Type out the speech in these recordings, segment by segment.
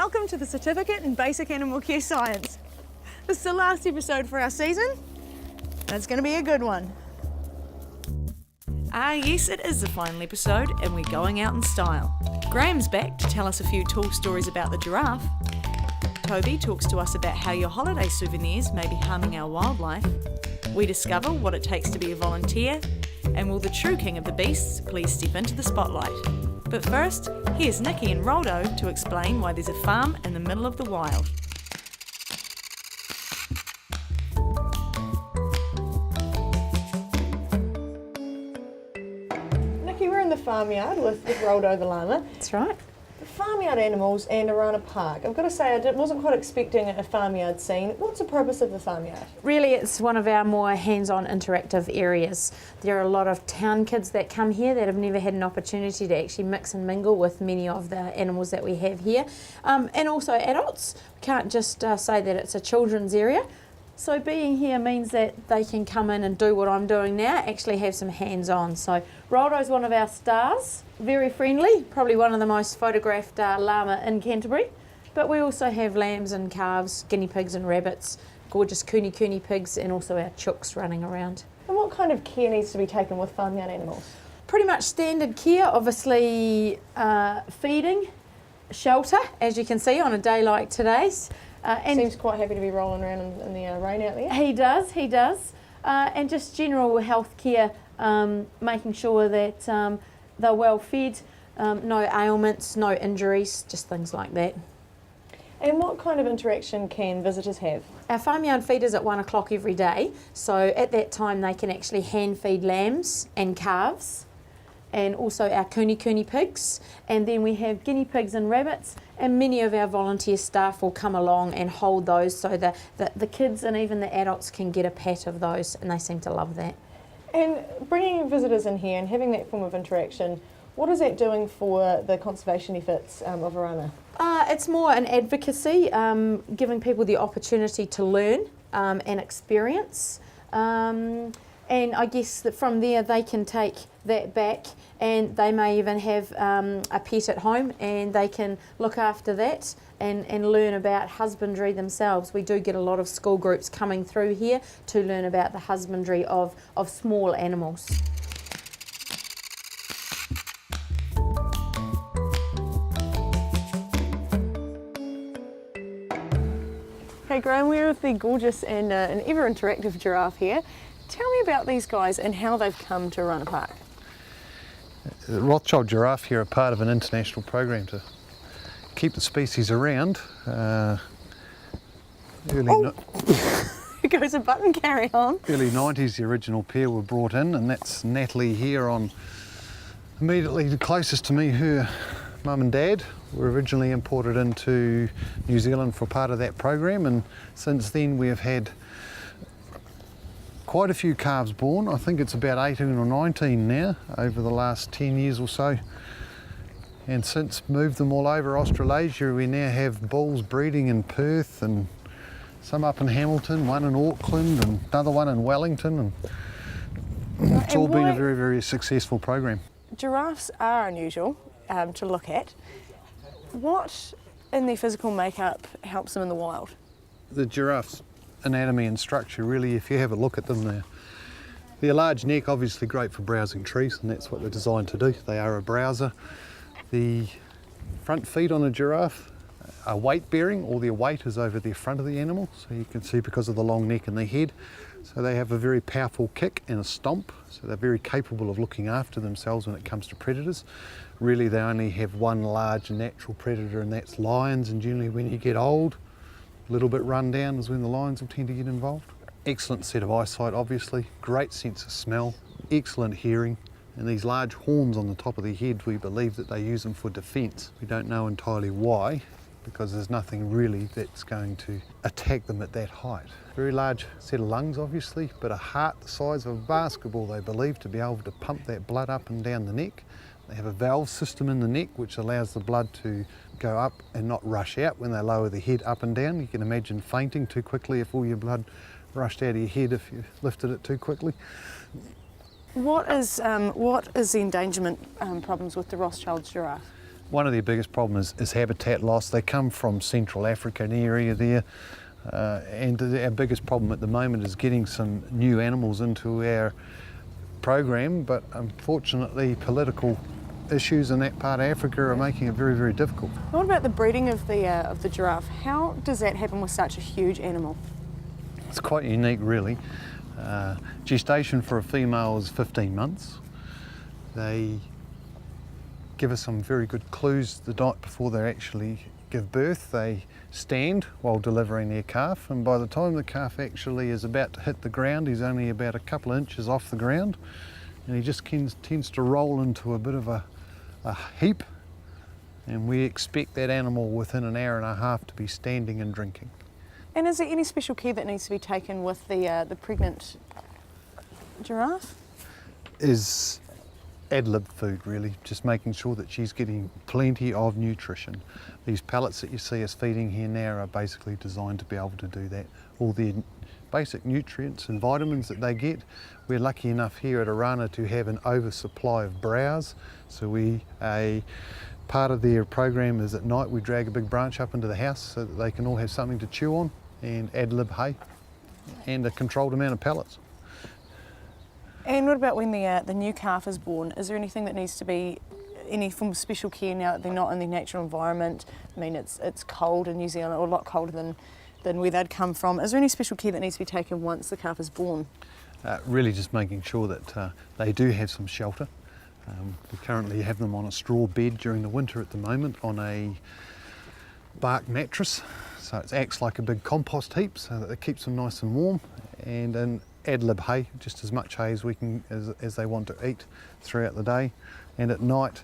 welcome to the Certificate in Basic Animal Care Science. This is the last episode for our season, and it's going to be a good one. Yes, it is the final episode, and we're going out in style. Graham's back to tell us a few tall stories about the giraffe. Toby talks to us about how your holiday souvenirs may be harming our wildlife. We discover what it takes to be a volunteer, and will the true king of the beasts please step into the spotlight. But first, here's Nikki and Roldo to explain why there's a farm in the middle of the wild. Nikki, we're in the farmyard with Roldo the llama. That's right. The farmyard animals and Orana Park. I've got to say, I wasn't quite expecting a farmyard scene. What's the purpose of the farmyard? Really, it's one of our more hands-on interactive areas. There are a lot of town kids that come here that have never had an opportunity to actually mix and mingle with many of the animals that we have here. And also adults. We can't just say that it's a children's area. So being here means that they can come in and do what I'm doing now, actually have some hands-on. So Roldo's one of our stars, very friendly, probably one of the most photographed llama in Canterbury. But we also have lambs and calves, guinea pigs and rabbits, gorgeous cooney pigs, and also our chooks running around. And what kind of care needs to be taken with farmyard animals? Pretty much standard care, obviously feeding, shelter, as you can see on a day like today's. And seems quite happy to be rolling around in the rain out there. He does. And just general health care, making sure that they're well fed, no ailments, no injuries, just things like that. And what kind of interaction can visitors have? Our farmyard feeders at 1 o'clock every day, so at that time they can actually hand feed lambs and calves, and also our cooney pigs, and then we have guinea pigs and rabbits, and many of our volunteer staff will come along and hold those so that the kids and even the adults can get a pat of those, and they seem to love that. And bringing visitors in here and having that form of interaction, what is that doing for the conservation efforts of Orana? It's more an advocacy, giving people the opportunity to learn and experience. And I guess that from there they can take that back, and they may even have a pet at home, and they can look after that and learn about husbandry themselves. We do get a lot of school groups coming through here to learn about the husbandry of small animals. Hey Graham, we're with the gorgeous and ever interactive giraffe here. Tell me about these guys and how they've come to Orana Park. The Rothschild giraffe here are part of an international program to keep the species around. Here goes a button, carry on. Early 90s, the original pair were brought in, and that's Natalie here on immediately the closest to me. Her mum and dad were originally imported into New Zealand for part of that program, and since then we have had quite a few calves born. I think it's about 18 or 19 now over the last 10 years or so. And since moved them all over Australasia, we now have bulls breeding in Perth and some up in Hamilton, one in Auckland and another one in Wellington. And it's all been a very, very successful program. Giraffes are unusual to look at. What in their physical makeup helps them in the wild? The giraffe's anatomy and structure, really, if you have a look at them, their large neck, obviously great for browsing trees, and that's what they're designed to do. They are a browser. The front feet on a giraffe are weight bearing. All their weight is over the front of the animal, so you can see because of the long neck and the head. So they have a very powerful kick and a stomp, so they're very capable of looking after themselves when it comes to predators. Really, they only have one large natural predator, and that's lions, and generally when you get old, a little bit run down is when the lions will tend to get involved. Excellent set of eyesight, obviously, great sense of smell, excellent hearing, and these large horns on the top of their head, we believe that they use them for defence. We don't know entirely why, because there's nothing really that's going to attack them at that height. Very large set of lungs, obviously, but a heart the size of a basketball, they believe, to be able to pump that blood up and down the neck. They have a valve system in the neck which allows the blood to go up and not rush out when they lower the head up and down. You can imagine fainting too quickly if all your blood rushed out of your head if you lifted it too quickly. What is the endangerment problems with the Rothschild giraffe? One of their biggest problems is habitat loss. They come from Central African area there, and our biggest problem at the moment is getting some new animals into our program, but unfortunately political issues in that part of Africa are making it very, very difficult. What about the breeding of the giraffe? How does that happen with such a huge animal? It's quite unique, really. Gestation for a female is 15 months. They give us some very good clues the night before they actually give birth. They stand while delivering their calf, and by the time the calf actually is about to hit the ground, he's only about a couple of inches off the ground, and he just tends to roll into a bit of a heap, and we expect that animal within an hour and a half to be standing and drinking. And is there any special care that needs to be taken with the pregnant giraffe? Is ad lib food, really, just making sure that she's getting plenty of nutrition. These pellets that you see us feeding here now are basically designed to be able to do that. All the basic nutrients and vitamins that they get. We're lucky enough here at Orana to have an oversupply of browse, so part of their program is at night we drag a big branch up into the house so that they can all have something to chew on, and ad lib hay and a controlled amount of pellets. And what about when the new calf is born? Is there anything that needs to be, any form of special care now that they're not in the natural environment? I mean, it's cold in New Zealand, or a lot colder than where they'd come from. Is there any special care that needs to be taken once the calf is born? Really just making sure that they do have some shelter. We currently have them on a straw bed during the winter at the moment on a bark mattress, so it acts like a big compost heap so that it keeps them nice and warm, and an ad lib hay, just as much hay as as they want to eat throughout the day and at night.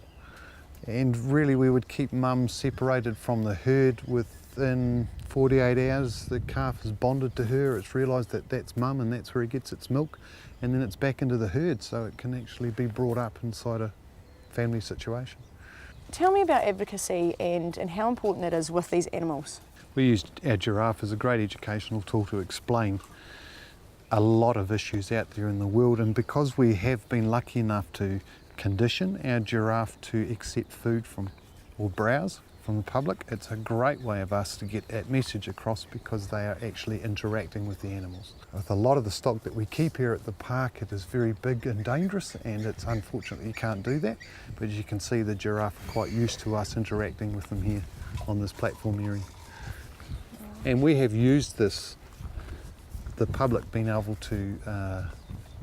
And really we would keep mum separated from the herd. Within 48 hours the calf is bonded to her, it's realised that that's mum and that's where it gets its milk, and then it's back into the herd so it can actually be brought up inside a family situation. Tell me about advocacy and how important it is with these animals. We used our giraffe as a great educational tool to explain a lot of issues out there in the world, and because we have been lucky enough to condition our giraffe to accept food from or browse from the public, it's a great way of us to get that message across, because they are actually interacting with the animals. With a lot of the stock that we keep here at the park, it is very big and dangerous, and it's unfortunately you can't do that, but as you can see the giraffe are quite used to us interacting with them here on this platform area. And we have used this, the public being able to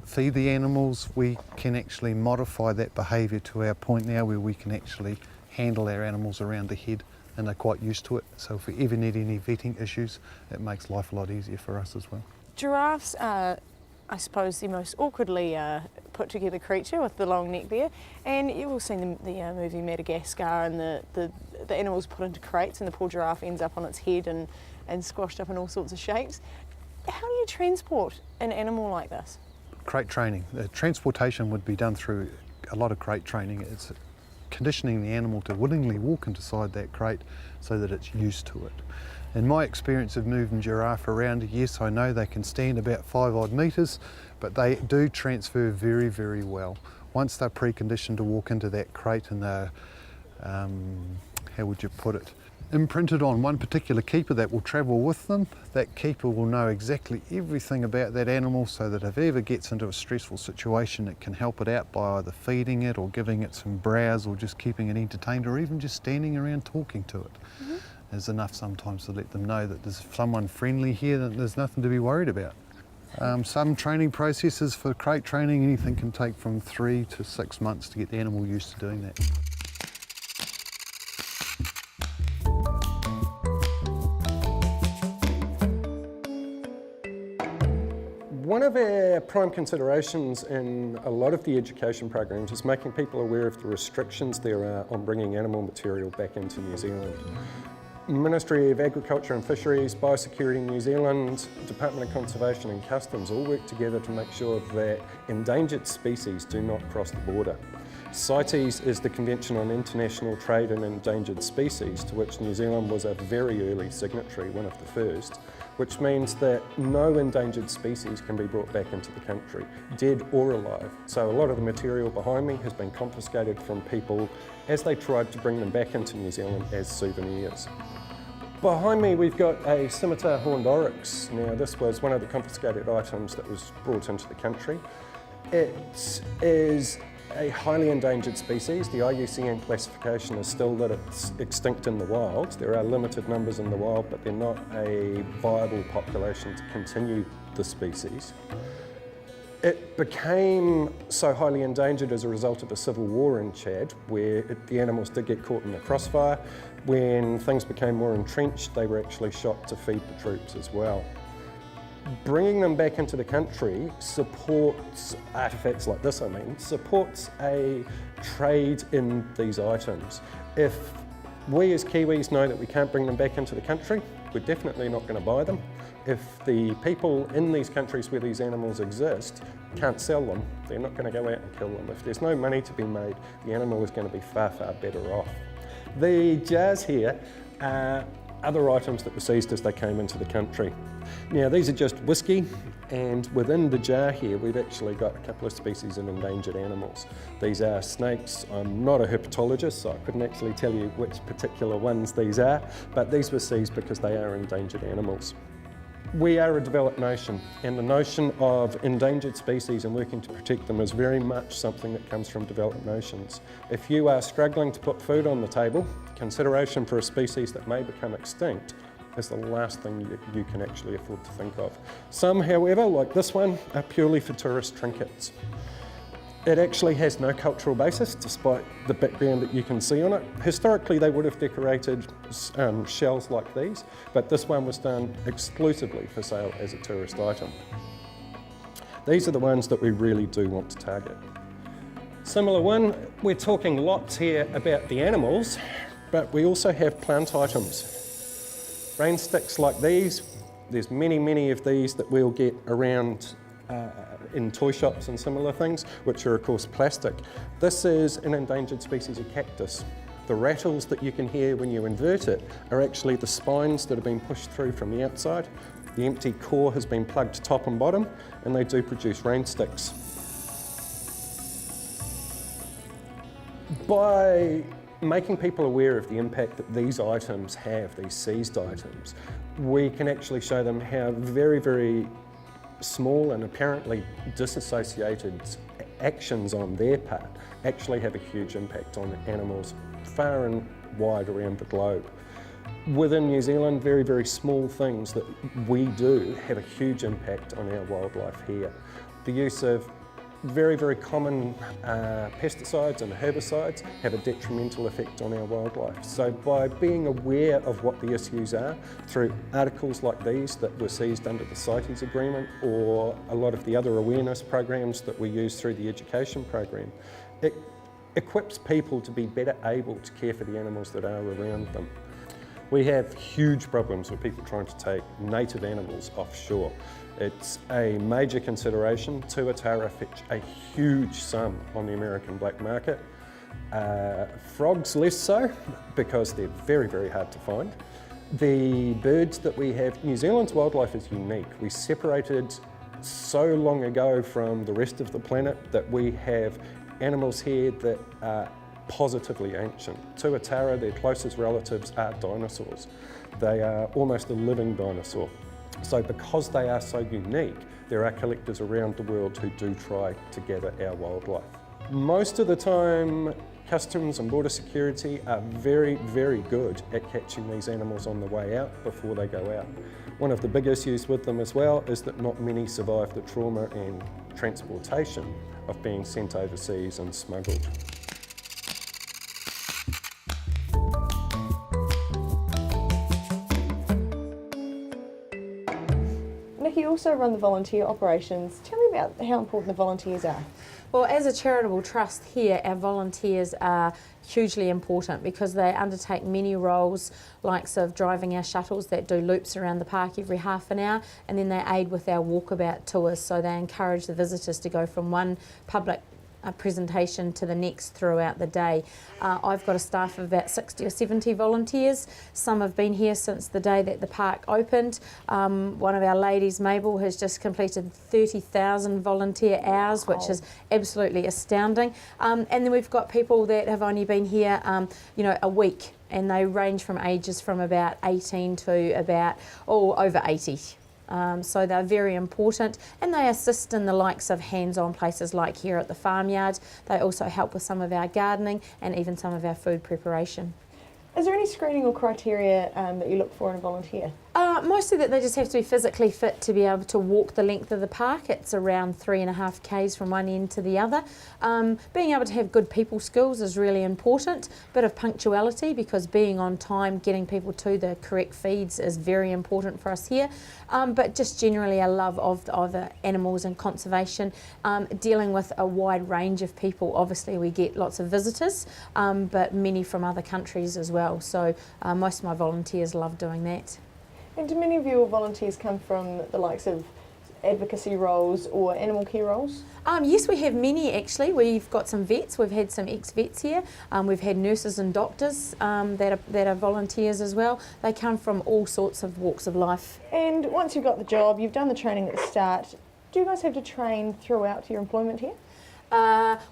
feed the animals. We can actually modify that behaviour to our point now where we can actually handle our animals around the head, and they're quite used to it, so if we ever need any vetting issues it makes life a lot easier for us as well. Giraffes are, I suppose, the most awkwardly put together creature with the long neck there, and you've all seen the movie Madagascar, and the animals put into crates and the poor giraffe ends up on its head and squashed up in all sorts of shapes. How do you transport an animal like this? Crate training. The transportation would be done through a lot of crate training. It's conditioning the animal to willingly walk inside that crate so that it's used to it. In my experience of moving giraffe around, yes, I know they can stand about 5 odd metres, but they do transfer very, very well. Once they're preconditioned to walk into that crate and they're, how would you put it, imprinted on one particular keeper that will travel with them, that keeper will know exactly everything about that animal, so that if it ever gets into a stressful situation it can help it out by either feeding it or giving it some browse or just keeping it entertained, or even just standing around talking to it. Is enough sometimes to let them know that there's someone friendly here, that there's nothing to be worried about. Some training processes for crate training, anything can take from 3 to 6 months to get the animal used to doing that. One of our prime considerations in a lot of the education programs is making people aware of the restrictions there are on bringing animal material back into New Zealand. Ministry of Agriculture and Fisheries, Biosecurity New Zealand, Department of Conservation and Customs all work together to make sure that endangered species do not cross the border. CITES is the Convention on International Trade in Endangered Species, to which New Zealand was a very early signatory, one of the first, which means that no endangered species can be brought back into the country, dead or alive. So a lot of the material behind me has been confiscated from people as they tried to bring them back into New Zealand as souvenirs. Behind me we've got a scimitar horned oryx. Now this was one of the confiscated items that was brought into the country. It is a highly endangered species. The IUCN classification is still that it's extinct in the wild. There are limited numbers in the wild, but they're not a viable population to continue the species. It became so highly endangered as a result of a civil war in Chad, where the animals did get caught in the crossfire. When things became more entrenched, they were actually shot to feed the troops as well. Bringing them back into the country supports artefacts like this, supports a trade in these items. If we as Kiwis know that we can't bring them back into the country, we're definitely not going to buy them. If the people in these countries where these animals exist can't sell them, they're not going to go out and kill them. If there's no money to be made, the animal is going to be far, far better off. The jars here are other items that were seized as they came into the country. Now these are just whiskey, and within the jar here we've actually got a couple of species of endangered animals. These are snakes. I'm not a herpetologist, so I couldn't actually tell you which particular ones these are, but these were seized because they are endangered animals. We are a developed nation, and the notion of endangered species and working to protect them is very much something that comes from developed nations. If you are struggling to put food on the table, consideration for a species that may become extinct is the last thing you can actually afford to think of. Some, however, like this one, are purely for tourist trinkets. It actually has no cultural basis, despite the background that you can see on it. Historically, they would have decorated shells like these, but this one was done exclusively for sale as a tourist item. These are the ones that we really do want to target. Similar one, we're talking lots here about the animals, but we also have plant items. Rain sticks like these, there's many of these that we'll get around in toy shops and similar things, which are of course plastic. This is an endangered species of cactus. The rattles that you can hear when you invert it are actually the spines that have been pushed through from the outside. The empty core has been plugged top and bottom, and they do produce rain sticks. By making people aware of the impact that these items have, these seized items, we can actually show them how very small and apparently disassociated actions on their part actually have a huge impact on animals far and wide around the globe. Within New Zealand, very small things that we do have a huge impact on our wildlife here. The use of very common pesticides and herbicides have a detrimental effect on our wildlife. So by being aware of what the issues are through articles like these that were seized under the CITES agreement, or a lot of the other awareness programs that we use through the education program, it equips people to be better able to care for the animals that are around them. We have huge problems with people trying to take native animals offshore. It's a major consideration. Tuatara fetch a huge sum on the American black market. Frogs less so, because they're very hard to find. The birds that we have, New Zealand's wildlife is unique. We separated so long ago from the rest of the planet that we have animals here that are positively ancient. Tuatara, their closest relatives are dinosaurs. They are almost a living dinosaur. So because they are so unique, there are collectors around the world who do try to gather our wildlife. Most of the time, Customs and Border Security are very good at catching these animals on the way out before they go out. One of the big issues with them as well is that not many survive the trauma and transportation of being sent overseas and smuggled. You also run the volunteer operations. Tell me about how important the volunteers are. Well, as a charitable trust here, our volunteers are hugely important because they undertake many roles, likes of driving our shuttles that do loops around the park every half an hour, and then they aid with our walkabout tours, so they encourage the visitors to go from one public presentation to the next throughout the day. I've got a staff of about 60 or 70 volunteers. Some have been here since the day that the park opened. One of our ladies, Mabel, has just completed 30,000 volunteer hours, which is absolutely astounding. And then we've got people that have only been here, a week, and they range from ages from about 18 to about over 80. So they're very important, and they assist in the likes of hands-on places like here at the Farmyard. They also help with some of our gardening and even some of our food preparation. Is there any screening or criteria that you look for in a volunteer? Mostly that they just have to be physically fit to be able to walk the length of the park. It's around 3.5 k's from one end to the other. Being able to have good people skills is really important. Bit of punctuality, because being on time, getting people to the correct feeds is very important for us here. But just generally a love of the animals and conservation, dealing with a wide range of people. Obviously we get lots of visitors, but many from other countries as well. So most of my volunteers love doing that. And do many of your volunteers come from the likes of advocacy roles or animal care roles? Yes, we have many actually. We've got some vets. We've had some ex-vets here. We've had nurses and doctors that are volunteers as well. They come from all sorts of walks of life. And once you've got the job, you've done the training at the start, do you guys have to train throughout your employment here?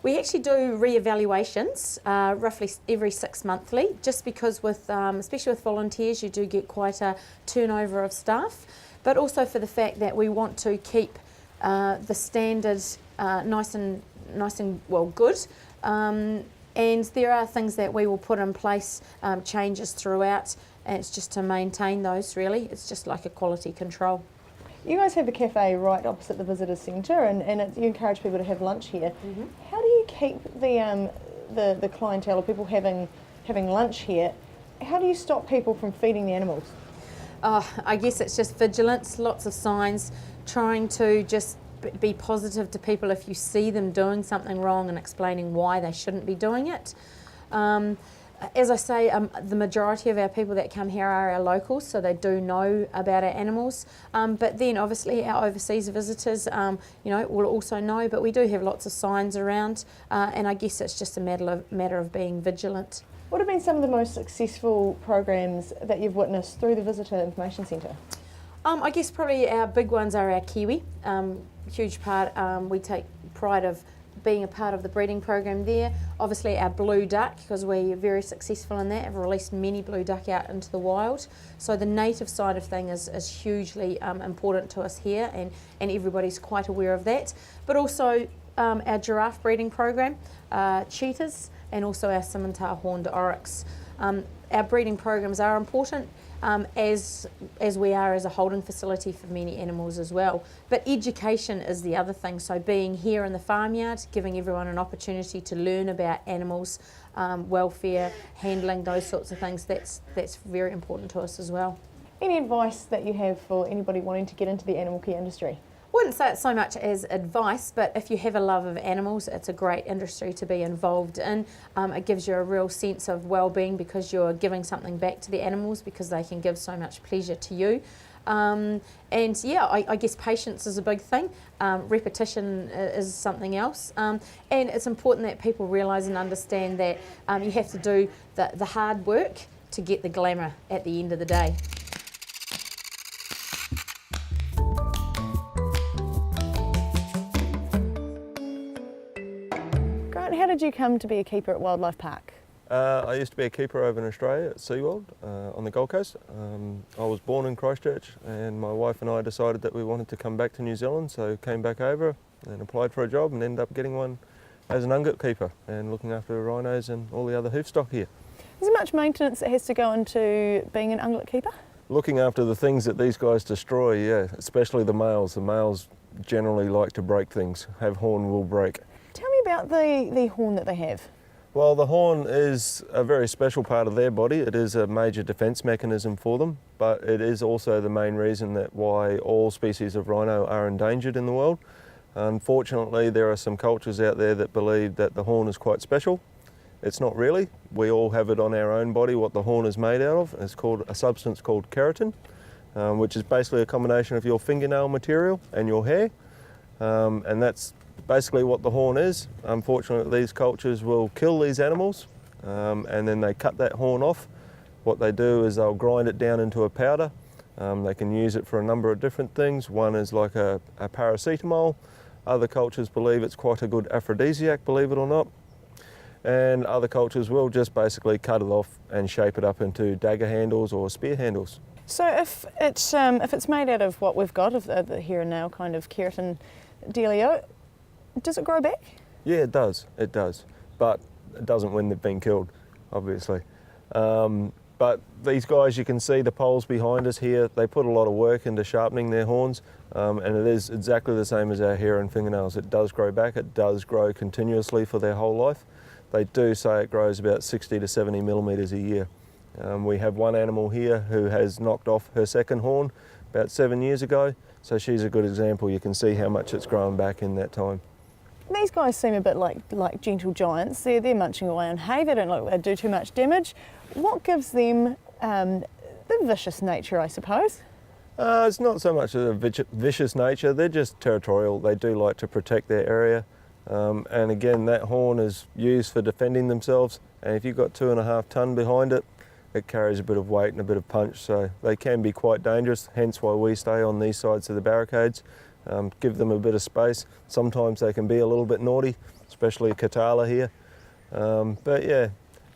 We actually do re-evaluations roughly every 6 monthly, just because with, especially with volunteers, you do get quite a turnover of staff, but also for the fact that we want to keep the standards nice and good. And there are things that we will put in place, changes throughout, and it's just to maintain those really. It's just like a quality control. You guys have a cafe right opposite the visitor centre, and you encourage people to have lunch here. Mm-hmm. How do you keep the clientele or people having lunch here? How do you stop people from feeding the animals? I guess it's just vigilance, lots of signs, trying to just be positive to people if you see them doing something wrong and explaining why they shouldn't be doing it. As I say, the majority of our people that come here are our locals, so they do know about our animals. But then obviously our overseas visitors, will also know, but we do have lots of signs around, and I guess it's just a matter of being vigilant. What have been some of the most successful programs that you've witnessed through the Visitor Information Centre? I guess probably our big ones are our kiwi. Huge part, we take pride of being a part of the breeding program there. Obviously our blue duck, because we're very successful in that, have released many blue duck out into the wild. So the native side of things is hugely important to us here, and everybody's quite aware of that. But also our giraffe breeding program, cheetahs, and also our scimitar horned oryx. Our breeding programs are important, as we are as a holding facility for many animals as well. But education is the other thing, so being here in the Farmyard, giving everyone an opportunity to learn about animals, welfare, handling, those sorts of things, that's very important to us as well. Any advice that you have for anybody wanting to get into the animal care industry? I wouldn't say it so much as advice, but if you have a love of animals, it's a great industry to be involved in. It gives you a real sense of well-being, because you're giving something back to the animals, because they can give so much pleasure to you. And yeah, I guess patience is a big thing. Repetition is something else. And it's important that people realise and understand that you have to do the hard work to get the glamour at the end of the day. How did you come to be a keeper at Wildlife Park? I used to be a keeper over in Australia at SeaWorld on the Gold Coast. I was born in Christchurch, and my wife and I decided that we wanted to come back to New Zealand, so came back over and applied for a job and ended up getting one as an ungulate keeper and looking after rhinos and all the other hoof stock here. Is there much maintenance that has to go into being an ungulate keeper? Looking after the things that these guys destroy, yeah, especially the males. The males generally like to break things, have horn will break. Tell me about the horn that they have. Well, the horn is a very special part of their body. It is a major defence mechanism for them, but it is also the main reason that why all species of rhino are endangered in the world. Unfortunately, there are some cultures out there that believe that the horn is quite special. It's not really. We all have it on our own body. What the horn is made out of is called a substance called keratin, which is basically a combination of your fingernail material and your hair, and that's basically what the horn is. Unfortunately, these cultures will kill these animals and then they cut that horn off. What they do is they'll grind it down into a powder. They can use it for a number of different things. One is like a paracetamol. Other cultures believe it's quite a good aphrodisiac, believe it or not. And other cultures will just basically cut it off and shape it up into dagger handles or spear handles. So if it's made out of what we've got, of the here and now kind of keratin dealio, does it grow back? Yeah, it does, but it doesn't when they've been killed, obviously. But these guys, you can see the poles behind us here, they put a lot of work into sharpening their horns, and it is exactly the same as our hair and fingernails. It does grow back, it does grow continuously for their whole life. They do say it grows about 60 to 70 millimetres a year. We have one animal here who has knocked off her second horn about 7 years ago, so she's a good example. You can see how much it's grown back in that time. These guys seem a bit like gentle giants. They're munching away on hay. They don't look like they do too much damage. What gives them the vicious nature, I suppose? It's not so much a vicious nature. They're just territorial. They do like to protect their area. And again, that horn is used for defending themselves. And if you've got 2.5 tonne behind it, it carries a bit of weight and a bit of punch. So they can be quite dangerous, hence why we stay on these sides of the barricades. Give them a bit of space. Sometimes they can be a little bit naughty, especially Katala here. But yeah,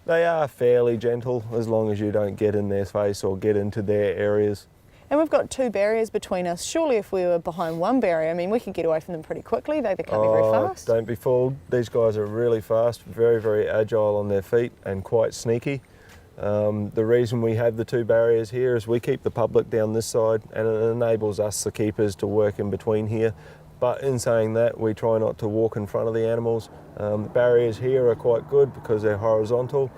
they are fairly gentle as long as you don't get in their face or get into their areas. And we've got 2 barriers between us. Surely if we were behind one barrier, I mean, we could get away from them pretty quickly. They can't be very fast. Don't be fooled. These guys are really fast, very, very agile on their feet and quite sneaky. The reason we have the 2 barriers here is we keep the public down this side and it enables us, the keepers, to work in between here. But in saying that, we try not to walk in front of the animals. The barriers here are quite good because they're horizontal,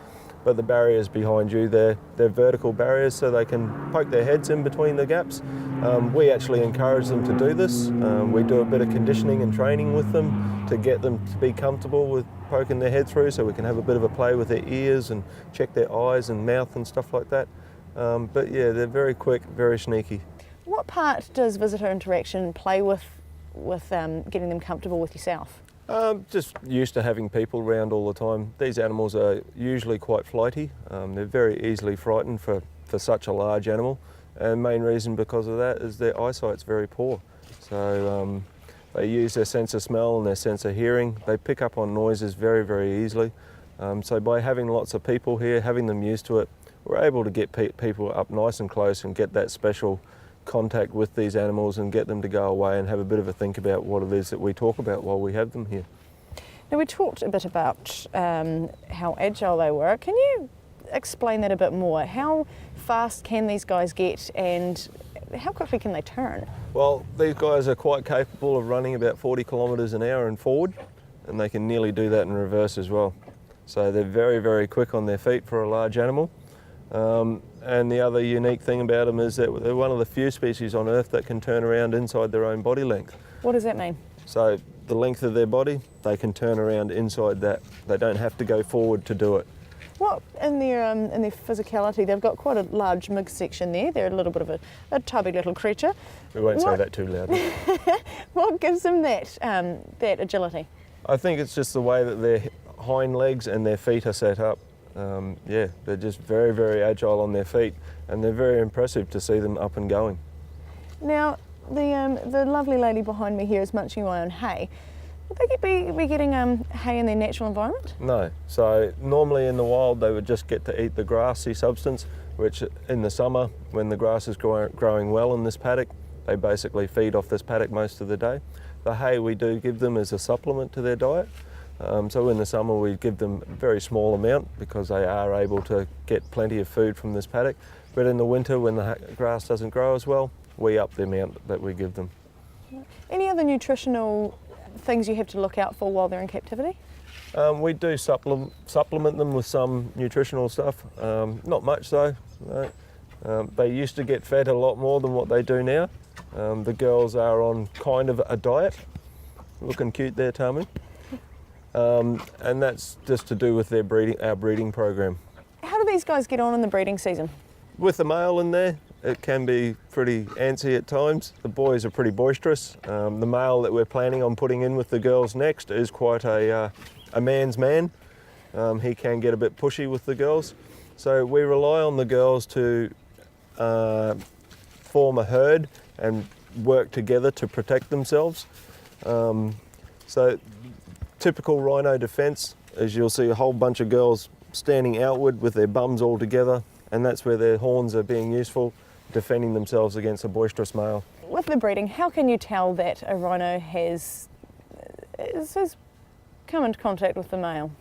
but the barriers behind you, they're vertical barriers, so they can poke their heads in between the gaps. We actually encourage them to do this. We do a bit of conditioning and training with them to get them to be comfortable with poking their head through, so we can have a bit of a play with their ears and check their eyes and mouth and stuff like that. But yeah, they're very quick, very sneaky. What part does visitor interaction play with getting them comfortable with yourself? Just used to having people around all the time. These animals are usually quite flighty. They're very easily frightened for such a large animal. And the main reason because of that is their eyesight's very poor. So they use their sense of smell and their sense of hearing. They pick up on noises very, very easily. So by having lots of people here, having them used to it, we're able to get people up nice and close and get that special contact with these animals and get them to go away and have a bit of a think about what it is that we talk about while we have them here. Now, we talked a bit about how agile they were. Can you explain that a bit more? How fast can these guys get and how quickly can they turn? Well, these guys are quite capable of running about 40 kilometres an hour and forward, and they can nearly do that in reverse as well. So they're very, very quick on their feet for a large animal. And the other unique thing about them is that they're one of the few species on Earth that can turn around inside their own body length. What does that mean? So the length of their body, they can turn around inside that. They don't have to go forward to do it. What in their physicality? They've got quite a large midsection there. They're a little bit of a tubby little creature. We won't say that too loudly. What gives them that agility? I think it's just the way that their hind legs and their feet are set up. Yeah, they're just very, very agile on their feet, and they're very impressive to see them up and going. Now, the lovely lady behind me here is munching away on hay. Would they be getting hay in their natural environment? No. So normally in the wild they would just get to eat the grassy substance, which in the summer when the grass is growing well in this paddock, they basically feed off this paddock most of the day. The hay we do give them as a supplement to their diet. So in the summer we give them a very small amount because they are able to get plenty of food from this paddock. But in the winter when the grass doesn't grow as well, we up the amount that we give them. Any other nutritional things you have to look out for while they're in captivity? We do supplement them with some nutritional stuff, not much though. No. They used to get fed a lot more than what they do now. The girls are on kind of a diet, looking cute there, Tami. And that's just to do with our breeding program. How do these guys get on in the breeding season? With the male in there, it can be pretty antsy at times. The boys are pretty boisterous. The male that we're planning on putting in with the girls next is quite a man's man. He can get a bit pushy with the girls. So we rely on the girls to form a herd and work together to protect themselves. So typical rhino defence is you'll see a whole bunch of girls standing outward with their bums all together, and that's where their horns are being useful, defending themselves against a boisterous male. With the breeding, how can you tell that a rhino has come into contact with the male?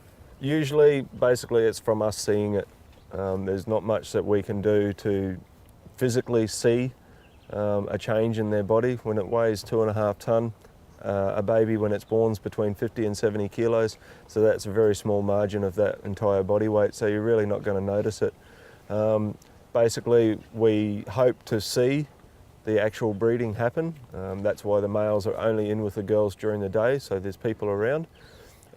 Usually, basically, it's from us seeing it. There's not much that we can do to physically see a change in their body. When it weighs 2.5 tonne, a baby when it's born is between 50 and 70 kilos, so that's a very small margin of that entire body weight, so you're really not going to notice it. Basically, we hope to see the actual breeding happen. That's why the males are only in with the girls during the day, so there's people around.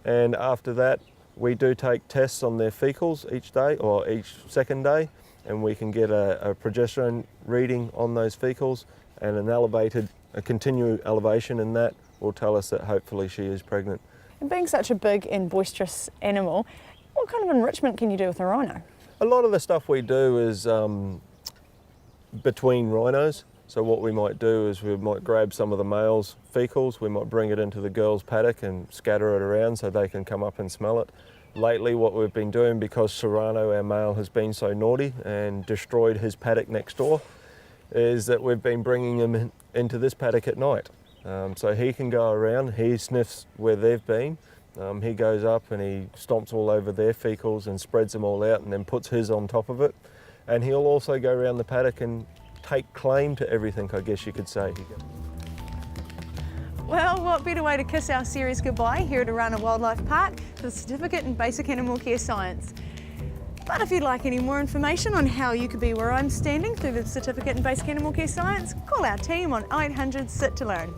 And after that, we do take tests on their fecals each day or each second day, and we can get a progesterone reading on those fecals, and a continued elevation in that will tell us that hopefully she is pregnant. And being such a big and boisterous animal, what kind of enrichment can you do with a rhino? A lot of the stuff we do is between rhinos. So what we might do is we might grab some of the males' fecals, we might bring it into the girls' paddock and scatter it around so they can come up and smell it. Lately what we've been doing, because Serrano, our male, has been so naughty and destroyed his paddock next door, is that we've been bringing him into this paddock at night. So he can go around, he sniffs where they've been, he goes up and he stomps all over their fecals and spreads them all out and then puts his on top of it. And he'll also go around the paddock and take claim to everything, I guess you could say. Well, what better way to kiss our series goodbye here at Orana Wildlife Park than a certificate in basic animal care science. But if you'd like any more information on how you could be where I'm standing through the certificate in basic animal care science, call our team on 800 SIT to learn.